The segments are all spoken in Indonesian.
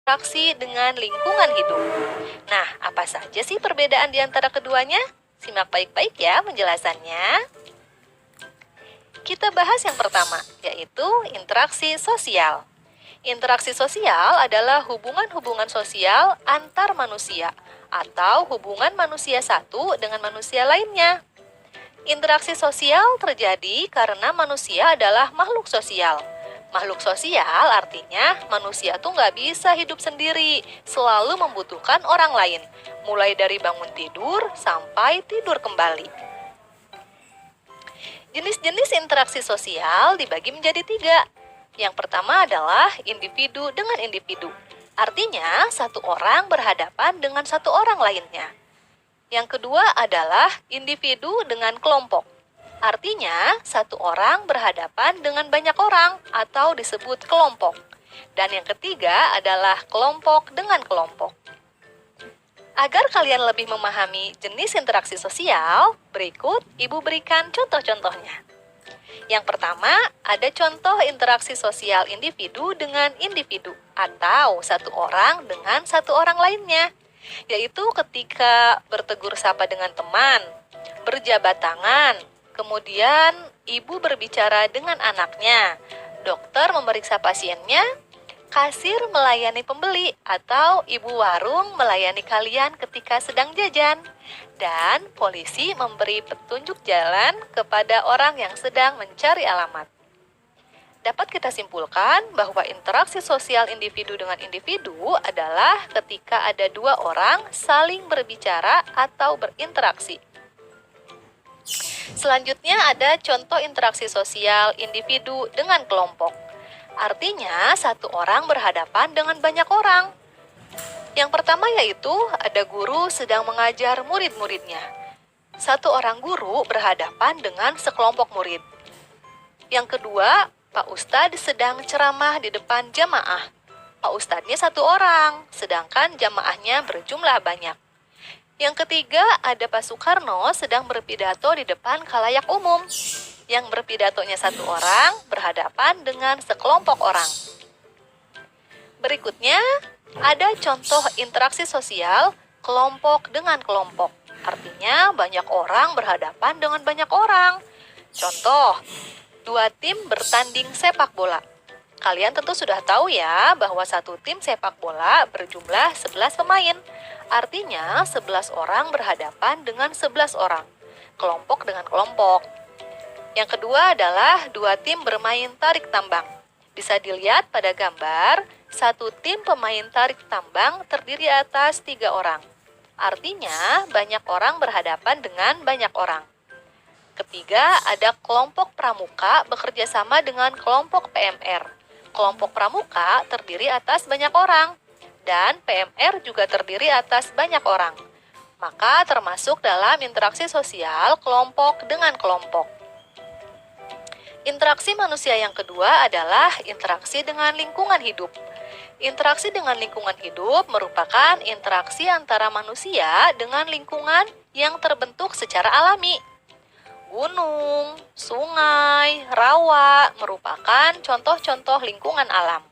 interaksi dengan lingkungan hidup. Nah, apa saja sih perbedaan di antara keduanya? Simak baik-baik ya penjelasannya. Kita bahas yang pertama, yaitu interaksi sosial. Interaksi sosial adalah hubungan-hubungan sosial antar manusia atau hubungan manusia satu dengan manusia lainnya. Interaksi sosial terjadi karena manusia adalah makhluk sosial. Makhluk sosial artinya manusia tuh nggak bisa hidup sendiri, selalu membutuhkan orang lain, mulai dari bangun tidur sampai tidur kembali. Jenis-jenis interaksi sosial dibagi menjadi 3. Yang pertama adalah individu dengan individu. Artinya, satu orang berhadapan dengan satu orang lainnya. Yang kedua adalah individu dengan kelompok. Artinya, satu orang berhadapan dengan banyak orang atau disebut kelompok. Dan yang ketiga adalah kelompok dengan kelompok. Agar kalian lebih memahami jenis interaksi sosial, berikut Ibu berikan contoh-contohnya. Yang pertama, ada contoh interaksi sosial individu dengan individu atau satu orang dengan satu orang lainnya, yaitu ketika bertegur sapa dengan teman, berjabat tangan, kemudian ibu berbicara dengan anaknya, dokter memeriksa pasiennya, kasir melayani pembeli, atau ibu warung melayani kalian ketika sedang jajan. Dan polisi memberi petunjuk jalan kepada orang yang sedang mencari alamat. Dapat kita simpulkan bahwa interaksi sosial individu dengan individu adalah ketika ada dua orang saling berbicara atau berinteraksi. Selanjutnya ada contoh interaksi sosial individu dengan kelompok. Artinya, satu orang berhadapan dengan banyak orang. Yang pertama yaitu ada guru sedang mengajar murid-muridnya. Satu orang guru berhadapan dengan sekelompok murid. Yang kedua, Pak Ustadz sedang ceramah di depan jamaah. Pak Ustadznya satu orang, sedangkan jamaahnya berjumlah banyak. Yang ketiga, ada Pak Soekarno sedang berpidato di depan khalayak umum. Yang berpidatonya satu orang berhadapan dengan sekelompok orang. Berikutnya, ada contoh interaksi sosial kelompok dengan kelompok. Artinya banyak orang berhadapan dengan banyak orang. Contoh, 2 tim bertanding sepak bola. Kalian tentu sudah tahu ya bahwa satu tim sepak bola berjumlah 11 pemain. Artinya 11 orang berhadapan dengan 11 orang. Kelompok dengan kelompok. Yang kedua adalah 2 tim bermain tarik tambang. Bisa dilihat pada gambar, satu tim pemain tarik tambang terdiri atas 3 orang. Artinya, banyak orang berhadapan dengan banyak orang. Ketiga, ada kelompok pramuka bekerja sama dengan kelompok PMR. Kelompok pramuka terdiri atas banyak orang, dan PMR juga terdiri atas banyak orang. Maka termasuk dalam interaksi sosial kelompok dengan kelompok. Interaksi manusia yang kedua adalah interaksi dengan lingkungan hidup. Interaksi dengan lingkungan hidup merupakan interaksi antara manusia dengan lingkungan yang terbentuk secara alami. Gunung, sungai, rawa merupakan contoh-contoh lingkungan alam.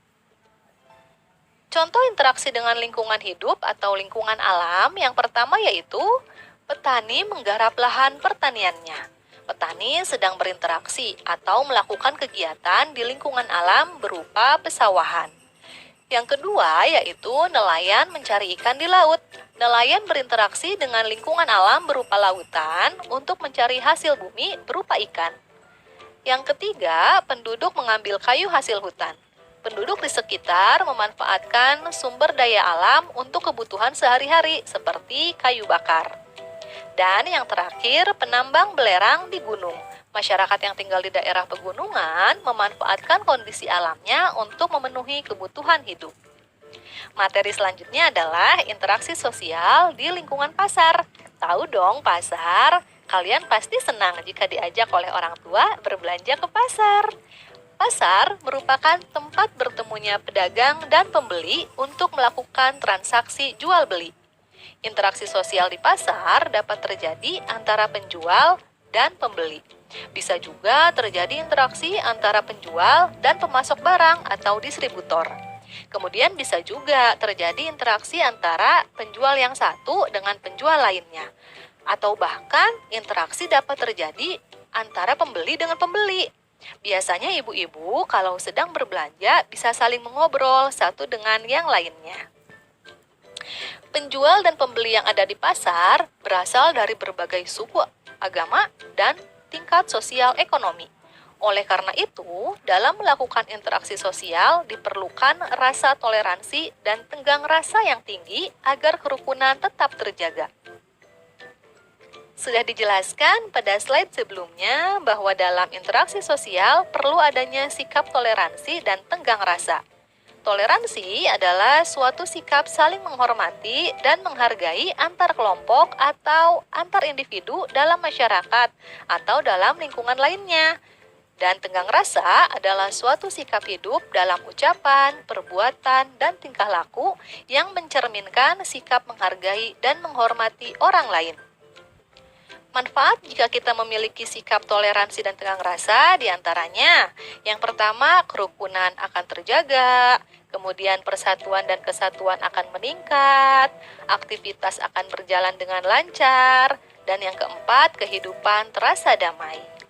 Contoh interaksi dengan lingkungan hidup atau lingkungan alam yang pertama yaitu petani menggarap lahan pertaniannya. Petani sedang berinteraksi atau melakukan kegiatan di lingkungan alam berupa pesawahan. Yang kedua yaitu nelayan mencari ikan di laut. Nelayan berinteraksi dengan lingkungan alam berupa lautan untuk mencari hasil bumi berupa ikan. Yang ketiga, penduduk mengambil kayu hasil hutan. Penduduk di sekitar memanfaatkan sumber daya alam untuk kebutuhan sehari-hari seperti kayu bakar. Dan yang terakhir, penambang belerang di gunung. Masyarakat yang tinggal di daerah pegunungan memanfaatkan kondisi alamnya untuk memenuhi kebutuhan hidup. Materi selanjutnya adalah interaksi sosial di lingkungan pasar. Tahu dong pasar? Kalian pasti senang jika diajak oleh orang tua berbelanja ke pasar. Pasar merupakan tempat bertemunya pedagang dan pembeli untuk melakukan transaksi jual-beli. Interaksi sosial di pasar dapat terjadi antara penjual dan pembeli. Bisa juga terjadi interaksi antara penjual dan pemasok barang atau distributor. Kemudian bisa juga terjadi interaksi antara penjual yang satu dengan penjual lainnya. Atau bahkan interaksi dapat terjadi antara pembeli dengan pembeli. Biasanya ibu-ibu kalau sedang berbelanja bisa saling mengobrol satu dengan yang lainnya. Penjual dan pembeli yang ada di pasar berasal dari berbagai suku, agama, dan tingkat sosial ekonomi. Oleh karena itu, dalam melakukan interaksi sosial diperlukan rasa toleransi dan tenggang rasa yang tinggi agar kerukunan tetap terjaga. Sudah dijelaskan pada slide sebelumnya bahwa dalam interaksi sosial perlu adanya sikap toleransi dan tenggang rasa. Toleransi adalah suatu sikap saling menghormati dan menghargai antar kelompok atau antar individu dalam masyarakat atau dalam lingkungan lainnya. Dan tenggang rasa adalah suatu sikap hidup dalam ucapan, perbuatan, dan tingkah laku yang mencerminkan sikap menghargai dan menghormati orang lain. Manfaat jika kita memiliki sikap toleransi dan tenggang rasa diantaranya, yang pertama kerukunan akan terjaga, kemudian persatuan dan kesatuan akan meningkat, aktivitas akan berjalan dengan lancar, dan yang keempat kehidupan terasa damai.